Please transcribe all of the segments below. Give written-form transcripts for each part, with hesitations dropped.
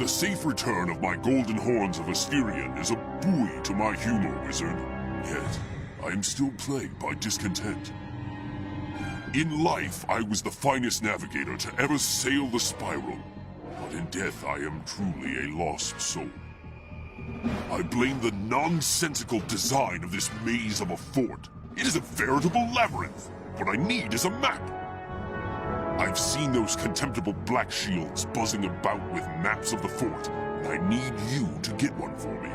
The safe return of my golden horns of Asterion is a buoy to my humor, wizard. Yet, I am still plagued by discontent. In life, I was the finest navigator to ever sail the spiral. But in death, I am truly a lost soul. I blame the nonsensical design of this maze of a fort. It is a veritable labyrinth. What I need is a map. I've seen those contemptible black shields buzzing about with maps of the fort, and I need you to get one for me.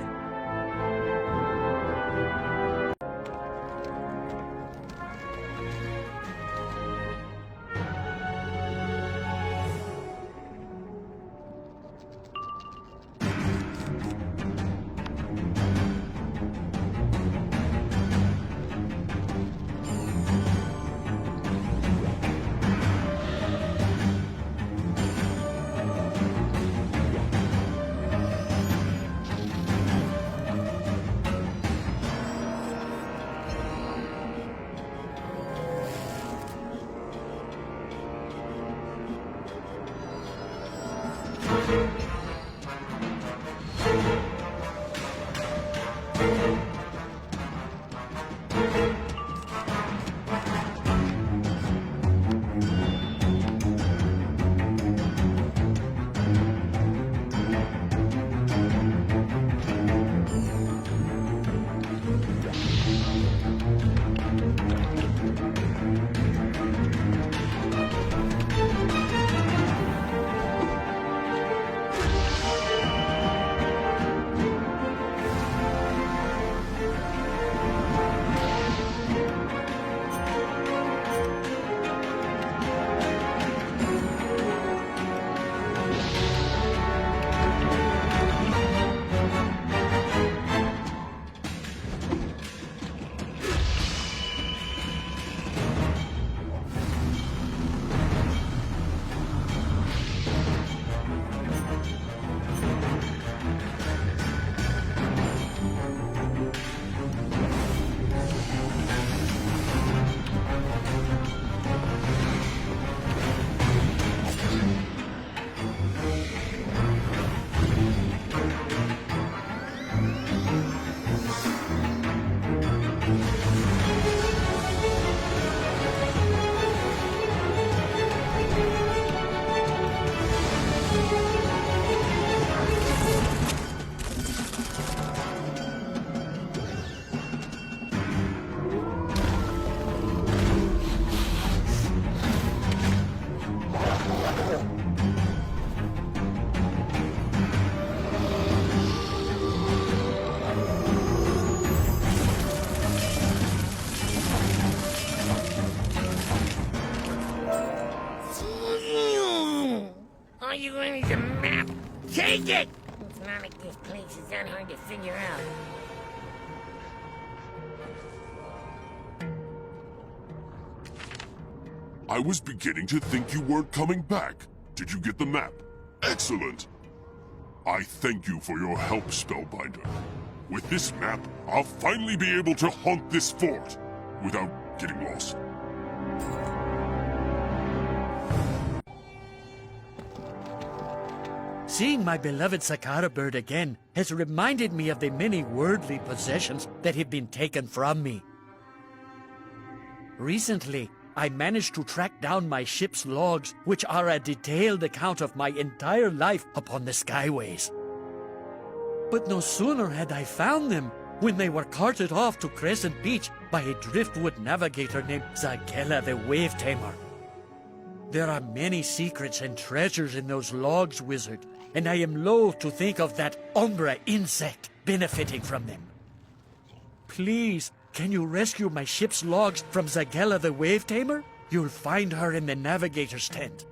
Are you going to map? Take it! It's not like this place is that hard to figure out. I was beginning to think you weren't coming back. Did you get the map? Excellent! I thank you for your help, Spellbinder. With this map, I'll finally be able to haunt this fort without getting lost. Seeing my beloved Sakara bird again has reminded me of the many worldly possessions that have been taken from me. Recently, I managed to track down my ship's logs, which are a detailed account of my entire life upon the skyways. But no sooner had I found them when they were carted off to Crescent Beach by a driftwood navigator named Zagella the Wave Tamer. There are many secrets and treasures in those logs, wizard, and I am loath to think of that Umbra insect benefiting from them. Please, can you rescue my ship's logs from Zagella the Wave Tamer? You'll find her in the navigator's tent.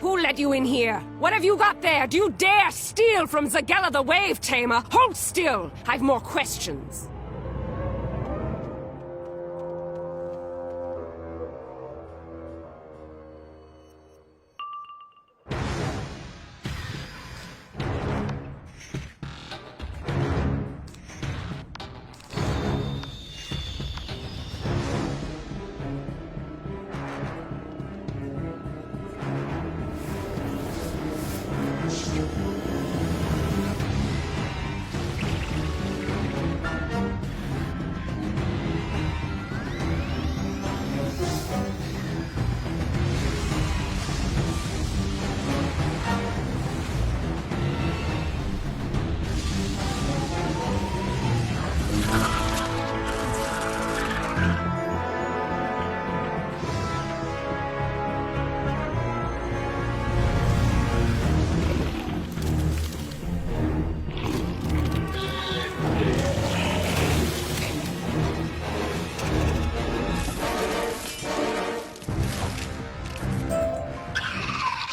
Who let you in here? What have you got there? Do you dare steal from Zagella the Wave Tamer? Hold still! I've more questions.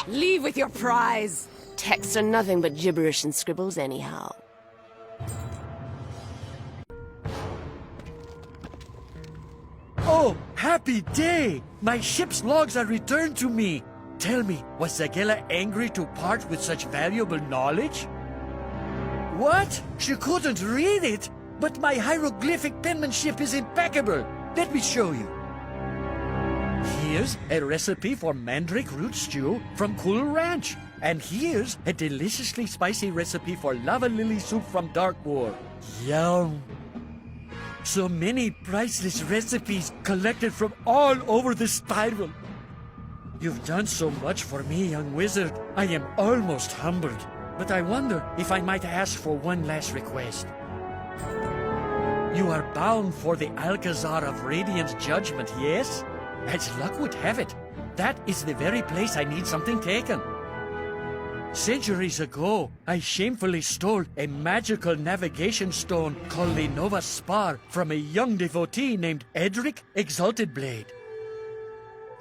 Leave with your prize. Texts are nothing but gibberish and scribbles anyhow. Oh, happy day! My ship's logs are returned to me. Tell me, was Zagela angry to part with such valuable knowledge? What? She couldn't read it? But my hieroglyphic penmanship is impeccable. Let me show you. Here's a recipe for mandrake root stew from Cool Ranch. And here's a deliciously spicy recipe for lava lily soup from Darkmoor. Yum! So many priceless recipes collected from all over the spiral. You've done so much for me, young wizard. I am almost humbled. But I wonder if I might ask for one last request. You are bound for the Alcazar of Radiant's judgment, yes? As luck would have it, that is the very place I need something taken. Centuries ago, I shamefully stole a magical navigation stone called the Nova Spar from a young devotee named Edric Exalted Blade.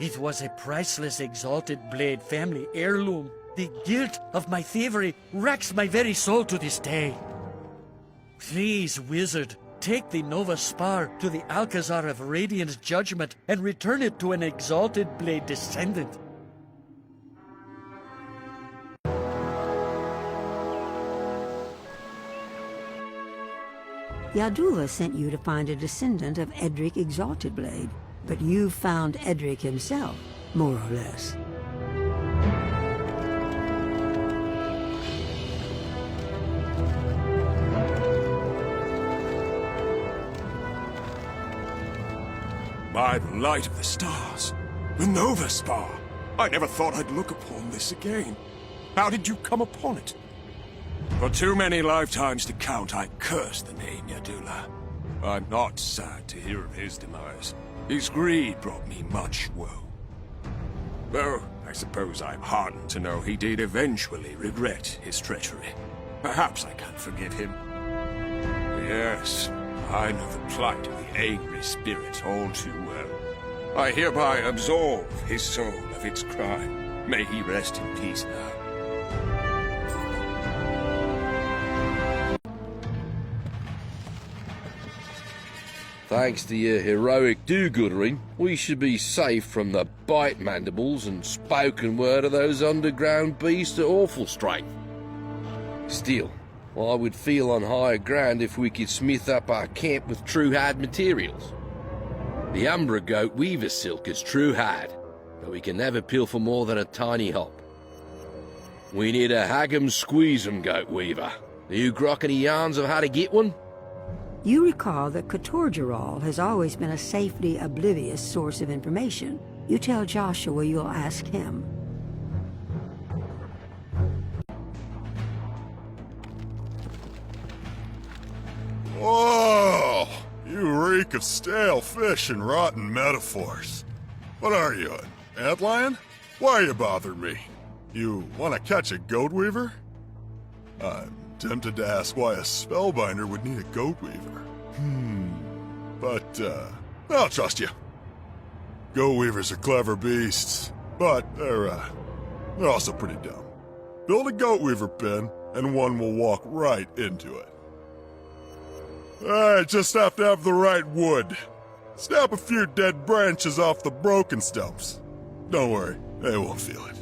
It was a priceless Exalted Blade family heirloom. The guilt of my thievery racks my very soul to this day. Please, wizard, take the Nova Spar to the Alcazar of Radiant's judgment and return it to an Exalted Blade descendant. Yadula sent you to find a descendant of Edric Exalted Blade, but you found Edric himself, more or less. By the light of the stars, the Nova Spar. I never thought I'd look upon this again. How did you come upon it? For too many lifetimes to count, I curse the name Yadula. I'm not sad to hear of his demise. His greed brought me much woe. Though, I suppose I'm heartened to know he did eventually regret his treachery. Perhaps I can forgive him. Yes, I know the plight of the angry spirit all too well. I hereby absolve his soul of its crime. May he rest in peace now. Thanks to your heroic do-goodering, we should be safe from the bite mandibles and spoken word of those underground beasts of awful strength. Still, I would feel on higher ground if we could smith up our camp with true hide materials. The Umbra goat weaver silk is true hide, but we can never peel for more than a tiny hop. We need a hag'em squeeze'em goat weaver. Do you grok any yarns of how to get one? You recall that Katorgeral has always been a safety oblivious source of information. You tell Joshua you'll ask him. Whoa! You reek of stale fish and rotten metaphors. What are you, an antlion? Why you bothering me? You want to catch a goat weaver? I'm tempted to ask why a spellbinder would need a goat weaver. But, I'll trust you. Goat weavers are clever beasts, but they're also pretty dumb. Build a goat weaver pen, and one will walk right into it. I just have to have the right wood. Snap a few dead branches off the broken stumps. Don't worry, they won't feel it.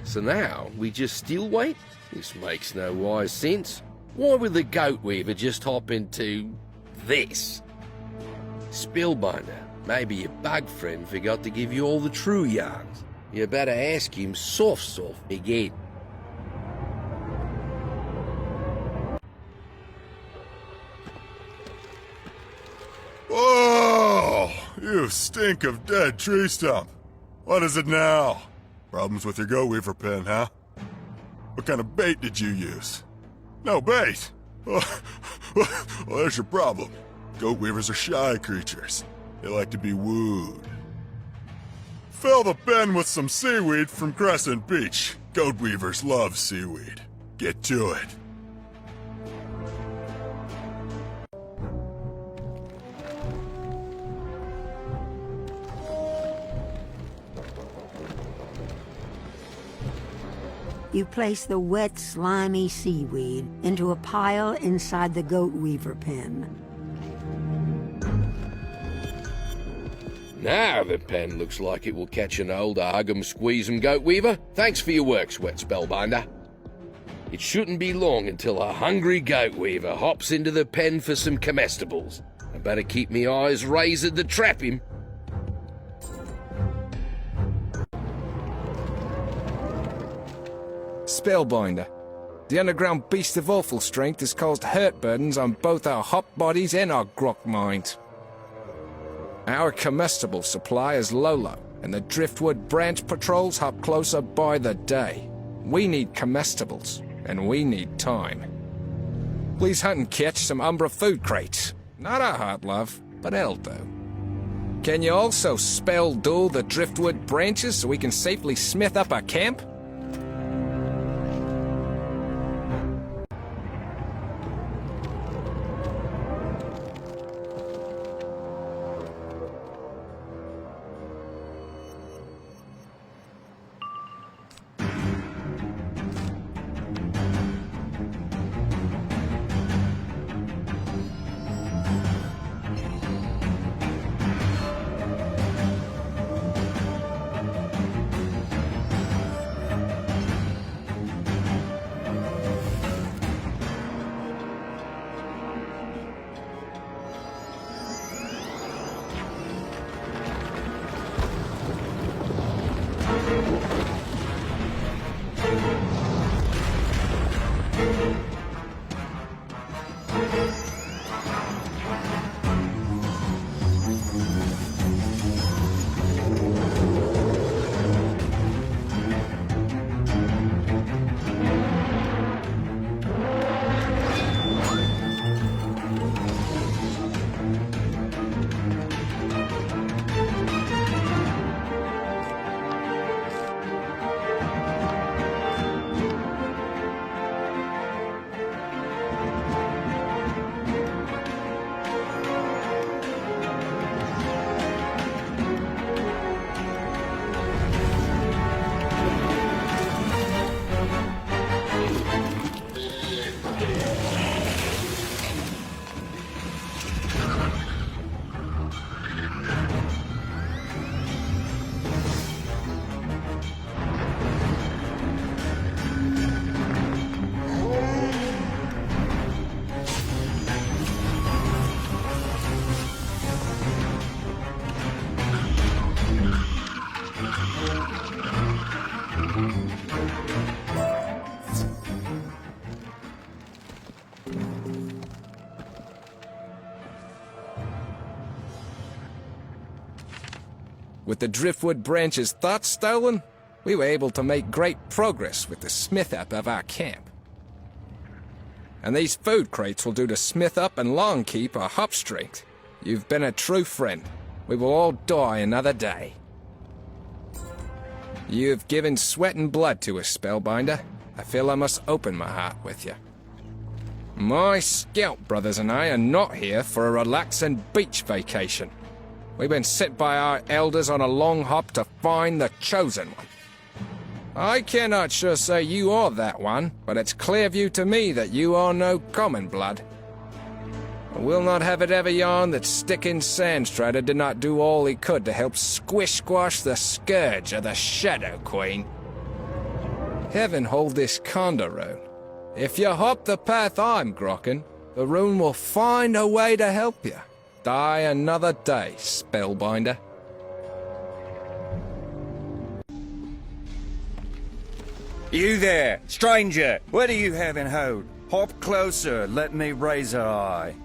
So now, we just still wait? This makes no wise sense. Why would the Goat Weaver just hop into this? Spellbinder, maybe your bug friend forgot to give you all the true yarns. You better ask him soft again. Whoa! You stink of dead tree stump. What is it now? Problems with your Goat Weaver pen, huh? What kind of bait did you use? No bait! Well, there's your problem. Goat Weavers are shy creatures. They like to be wooed. Fill the pen with some seaweed from Crescent Beach. Goat Weavers love seaweed. Get to it. You place the wet, slimy seaweed into a pile inside the Goat Weaver pen. Now the pen looks like it will catch an old hug-em-squeeze-em Goat Weaver. Thanks for your work, Sweat Spellbinder. It shouldn't be long until a hungry Goat Weaver hops into the pen for some comestibles. I better keep me eyes razored to trap him. Spellbinder. The underground beast of awful strength has caused hurt burdens on both our hop bodies and our grok minds. Our comestible supply is low, and the driftwood branch patrols hop closer by the day. We need comestibles, and we need time. Please hunt and catch some Umbra food crates. Not a hot love, but it'll do. Can you also spell duel the driftwood branches so we can safely smith up a camp? With the driftwood branches thought stolen, we were able to make great progress with the smith-up of our camp. And these food crates will do to smith up and long keep our hop strength. You've been a true friend. We will all die another day. You have given sweat and blood to us, Spellbinder. I feel I must open my heart with you. My scout brothers and I are not here for a relaxing beach vacation. We've been sent by our elders on a long hop to find the chosen one. I cannot sure say you are that one, but it's clear view to me that you are no common blood. I will not have it ever yarn that Stickin' Sandstrider did not do all he could to help squish-squash the scourge of the Shadow Queen. Heaven hold this Condor Rune. If you hop the path I'm grokking, the rune will find a way to help you. Die another day, Spellbinder. You there, stranger! What do you have in hold? Hop closer, let me raise our eye.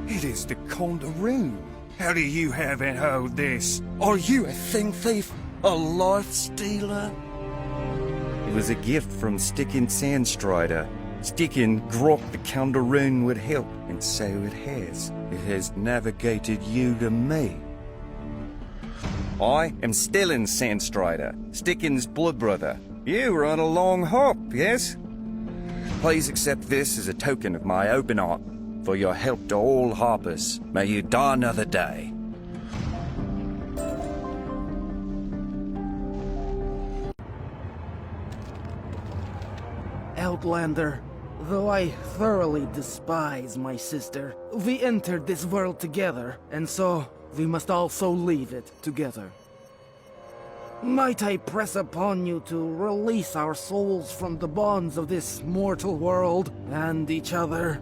It is the Condor-Rune. How do you have in hold this? Are you a thing thief? A life stealer? It was a gift from Stickin' Sandstrider. Stickin' grok the Condor-Rune would help, and so it has. It has navigated you to me. I am Stellan Sandstrider, Stickin's blood brother. You were on a long hop, yes? Please accept this as a token of my open heart for your help to all hoppers. May you die another day. Outlander, though I thoroughly despise my sister, we entered this world together, and so we must also leave it together. Might I press upon you to release our souls from the bonds of this mortal world and each other?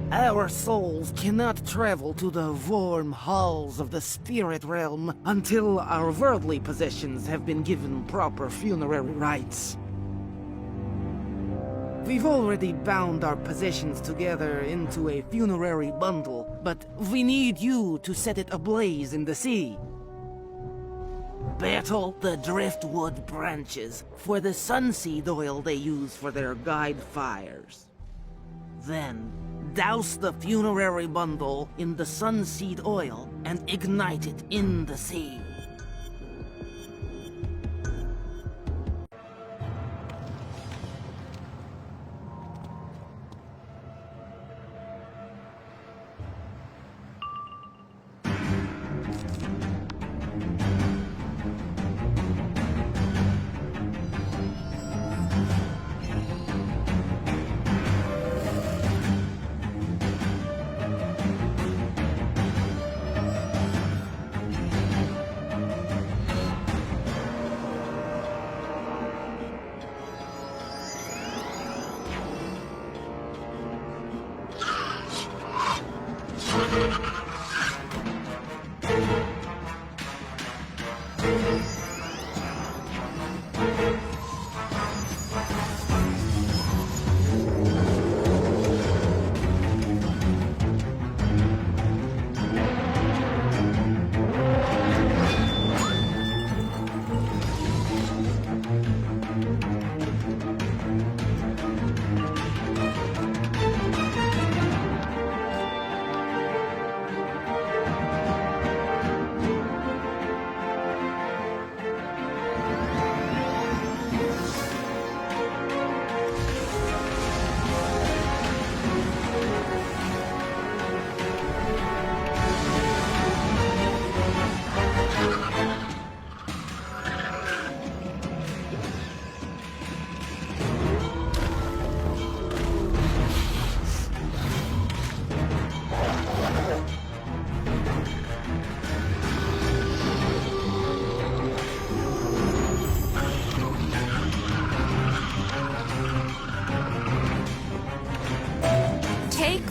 Our souls cannot travel to the warm halls of the spirit realm until our worldly possessions have been given proper funerary rites. We've already bound our possessions together into a funerary bundle, but we need you to set it ablaze in the sea. Battle the driftwood branches for the sunseed oil they use for their guide fires. Then, douse the funerary bundle in the sunseed oil and ignite it in the sea.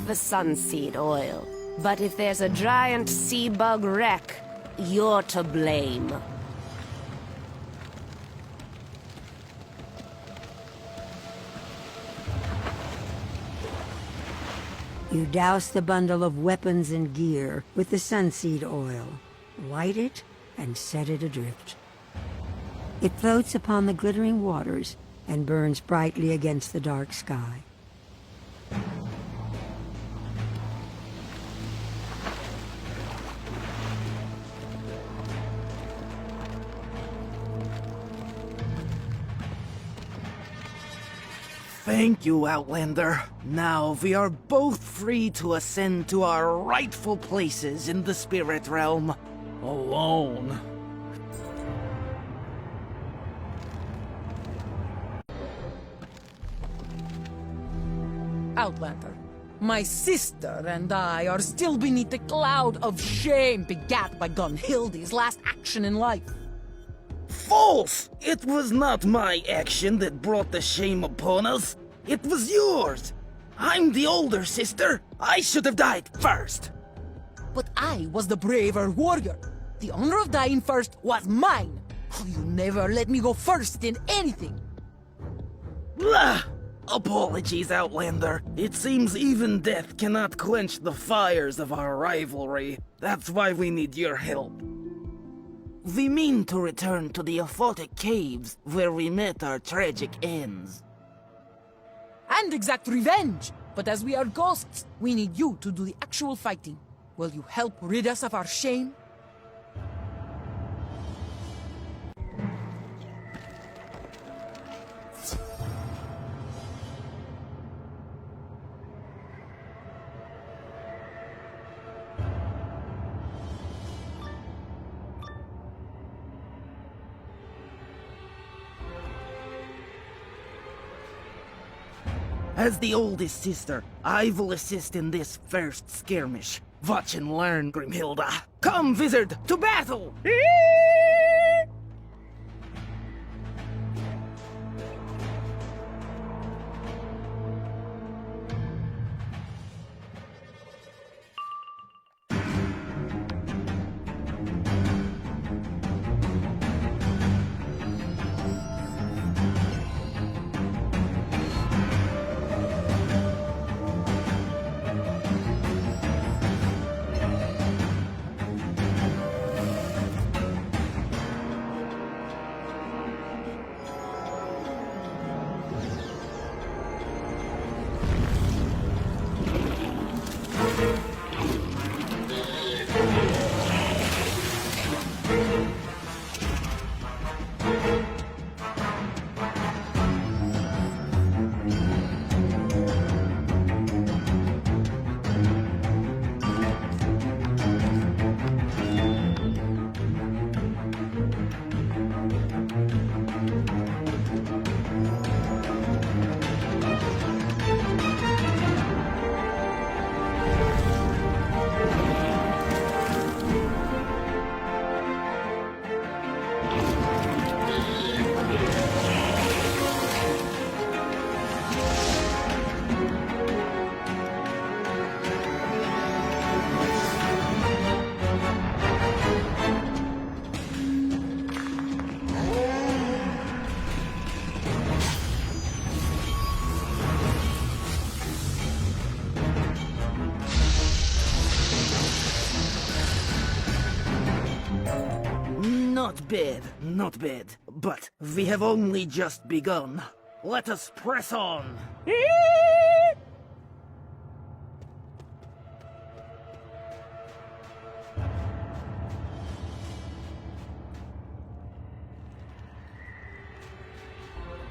The sunseed oil. But if there's a giant sea bug wreck, you're to blame. You douse the bundle of weapons and gear with the sunseed oil, light it, and set it adrift. It floats upon the glittering waters and burns brightly against the dark sky. Thank you, Outlander. Now we are both free to ascend to our rightful places in the spirit realm. Alone. Outlander, my sister and I are still beneath the cloud of shame begat by Gunhilde's last action in life. False! It was not my action that brought the shame upon us. It was yours. I'm the older sister. I should have died first. But I was the braver warrior. The honor of dying first was mine. You never let me go first in anything. Blah! Apologies, Outlander. It seems even death cannot quench the fires of our rivalry. That's why we need your help. We mean to return to the Aphotic Caves, where we met our tragic ends. And exact revenge! But as we are ghosts, we need you to do the actual fighting. Will you help rid us of our shame? As the oldest sister, I will assist in this first skirmish. Watch and learn, Grimhilda. Come, wizard, to battle! Not bad, not bad. But we have only just begun. Let us press on.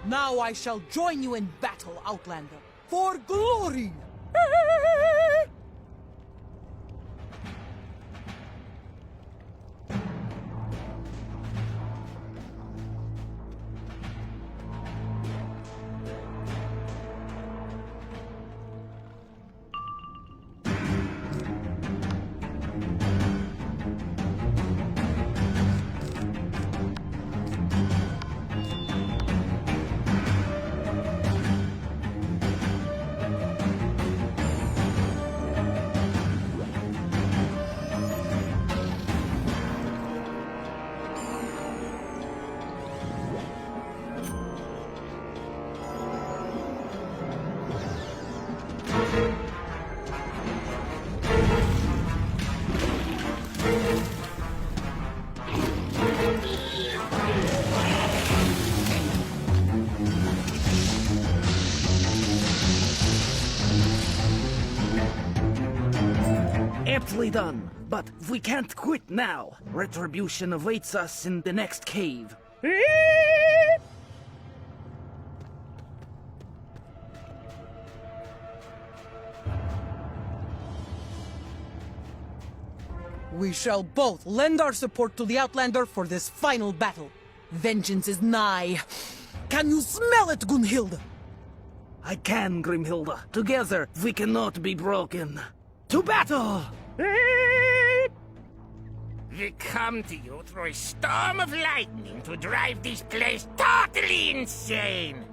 Now I shall join you in battle, Outlander, for glory! Aptly done, but we can't quit now. Retribution awaits us in the next cave. We shall both lend our support to the Outlander for this final battle. Vengeance is nigh. Can you smell it, Gunhild? I can, Grimhilda. Together, we cannot be broken. To battle! We come to you through a storm of lightning to drive this place totally insane!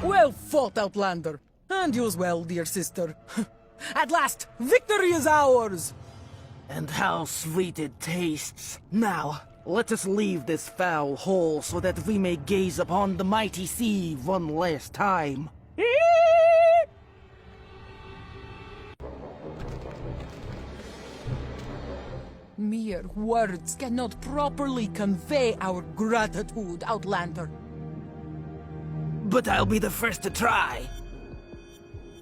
Well fought, Outlander. And you as well, dear sister. At last, victory is ours! And how sweet it tastes. Now, let us leave this foul hole so that we may gaze upon the mighty sea one last time. Mere words cannot properly convey our gratitude, Outlander. But I'll be the first to try.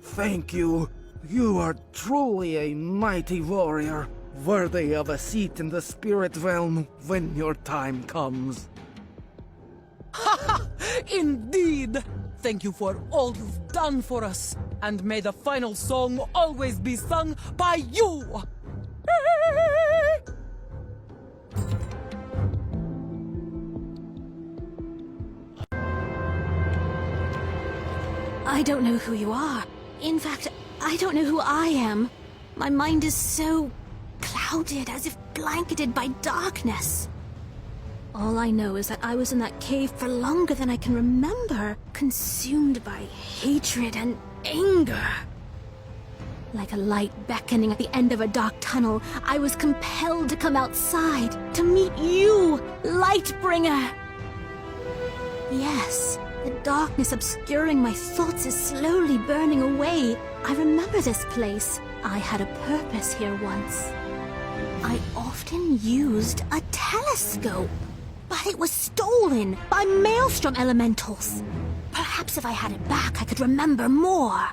Thank you. You are truly a mighty warrior, worthy of a seat in the spirit realm when your time comes. Indeed! Thank you for all you've done for us, and may the final song always be sung by you! I don't know who you are. In fact, I don't know who I am. My mind is so clouded, as if blanketed by darkness. All I know is that I was in that cave for longer than I can remember, consumed by hatred and anger. Like a light beckoning at the end of a dark tunnel, I was compelled to come outside, to meet you, Lightbringer. Yes, the darkness obscuring my thoughts is slowly burning away. I remember this place. I had a purpose here once. I often used a telescope, but it was stolen by Maelstrom elementals. Perhaps if I had it back, I could remember more.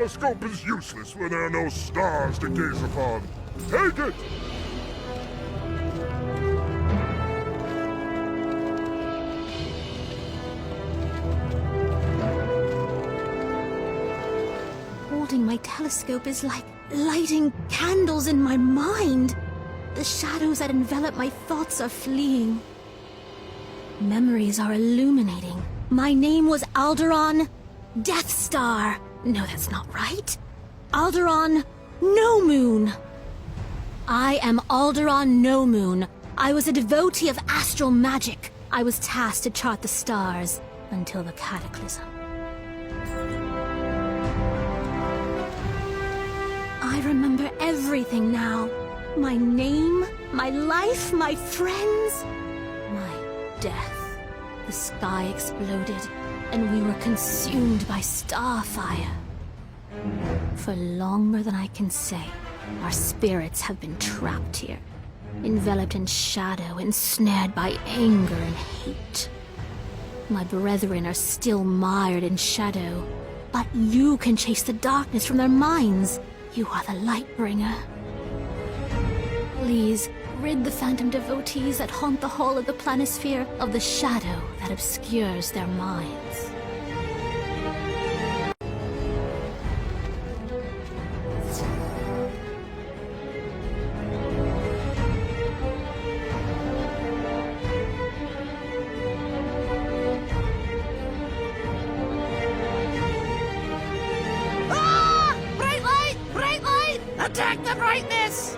telescope is useless when there are no stars to gaze upon. Take it! Holding my telescope is like lighting candles in my mind. The shadows that envelop my thoughts are fleeing. Memories are illuminating. My name was Alderaan Death Star. No, that's not right. Alderaan No Moon. I am Alderaan No Moon. I was a devotee of astral magic. I was tasked to chart the stars until the cataclysm. I remember everything now. My name, my life, my friends, my death. The sky exploded, and we were consumed by starfire. For longer than I can say, our spirits have been trapped here, enveloped in shadow, ensnared by anger and hate. My brethren are still mired in shadow, but you can chase the darkness from their minds. You are the Lightbringer. Please, rid the phantom devotees that haunt the hall of the planisphere of the shadow that obscures their minds. Bright light! Bright light! Attack the brightness!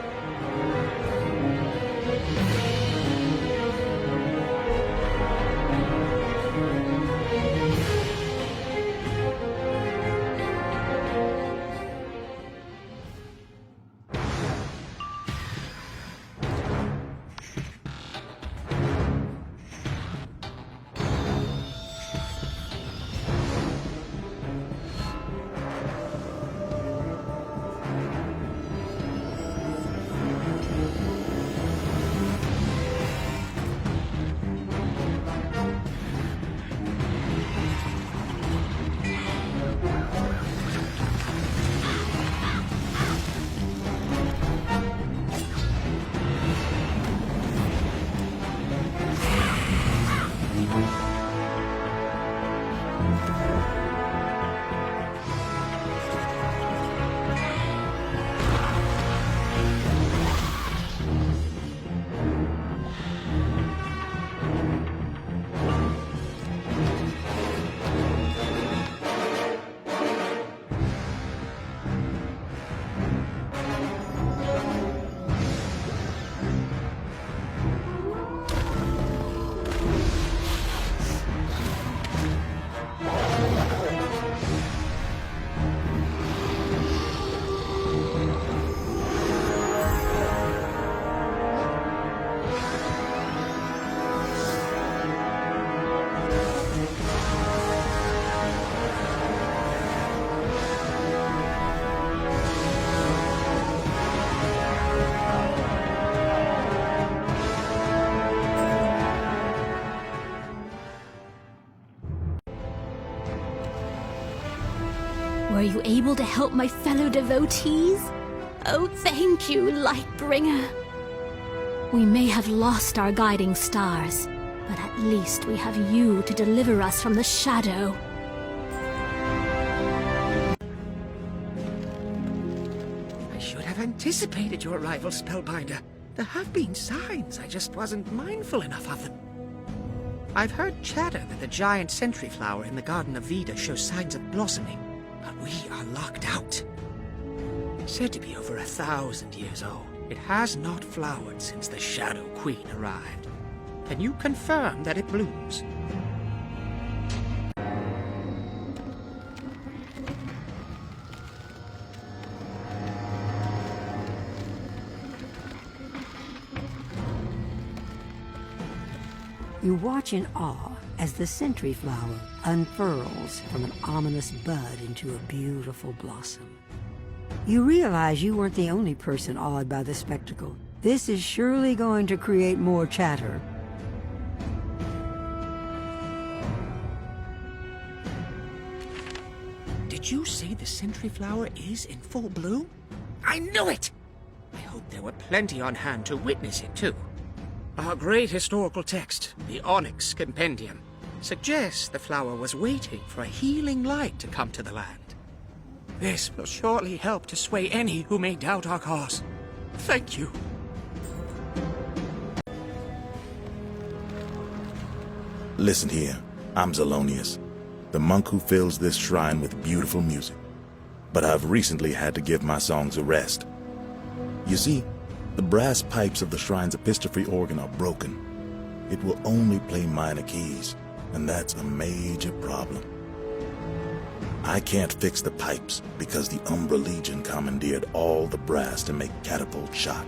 Were you able to help my fellow devotees? Oh, thank you, Lightbringer. We may have lost our guiding stars, but at least we have you to deliver us from the shadow. I should have anticipated your arrival, Spellbinder. There have been signs, I just wasn't mindful enough of them. I've heard chatter that the giant sentry flower in the Garden of Vida shows signs of blossoming, but we are locked out. Said to be over 1,000 years old, it has not flowered since the Shadow Queen arrived. Can you confirm that it blooms? You watch in awe as the sentry flower unfurls from an ominous bud into a beautiful blossom. You realize you weren't the only person awed by the spectacle. This is surely going to create more chatter. Did you say the sentry flower is in full bloom? I knew it! I hope there were plenty on hand to witness it, too. Our great historical text, the Onyx Compendium, suggests the flower was waiting for a healing light to come to the land. This will surely help to sway any who may doubt our cause. Thank you. Listen here, I'm Zelonius, the monk who fills this shrine with beautiful music. But I've recently had to give my songs a rest. You see, the brass pipes of the shrine's epistrophe organ are broken. It will only play minor keys, and that's a major problem. I can't fix the pipes because the Umbra Legion commandeered all the brass to make catapult shot.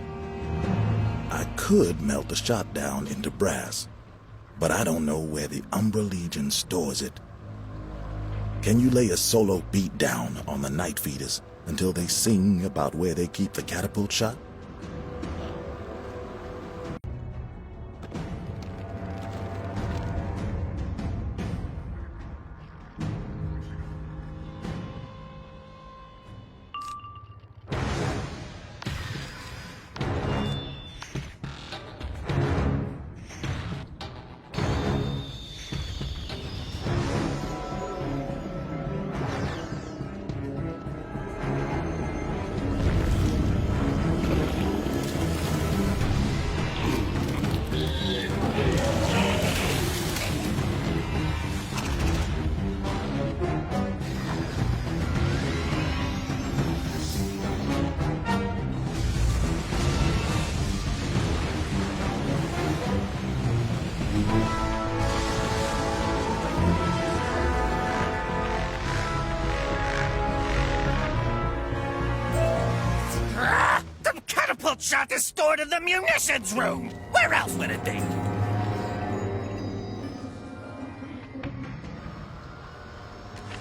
I could melt the shot down into brass, but I don't know where the Umbra Legion stores it. Can you lay a solo beat down on the night feeders until they sing about where they keep the catapult shot? The catapult shot is stored in the munitions room! Where else would it be?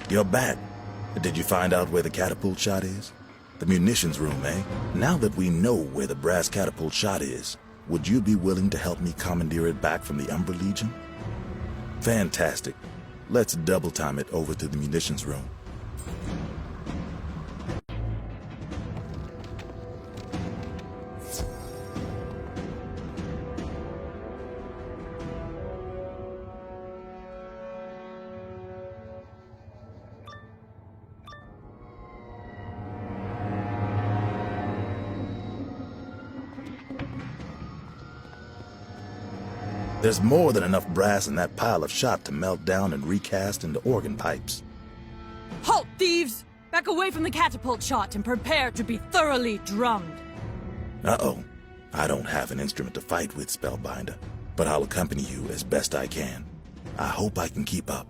You're back. Did you find out where the catapult shot is? The munitions room, eh? Now that we know where the brass catapult shot is, would you be willing to help me commandeer it back from the Umbra Legion? Fantastic. Let's double time it over to the munitions room. There's more than enough brass in that pile of shot to melt down and recast into organ pipes. Halt, thieves! Back away from the catapult shot and prepare to be thoroughly drummed. Uh-oh. I don't have an instrument to fight with, Spellbinder, but I'll accompany you as best I can. I hope I can keep up.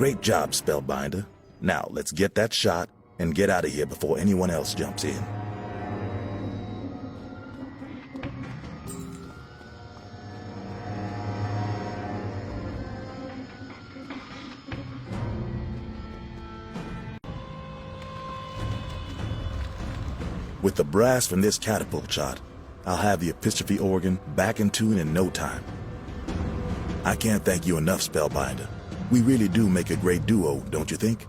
Great job, Spellbinder. Now, let's get that shot and get out of here before anyone else jumps in. With the brass from this catapult shot, I'll have the epistrophe organ back in tune in no time. I can't thank you enough, Spellbinder. We really do make a great duo, don't you think?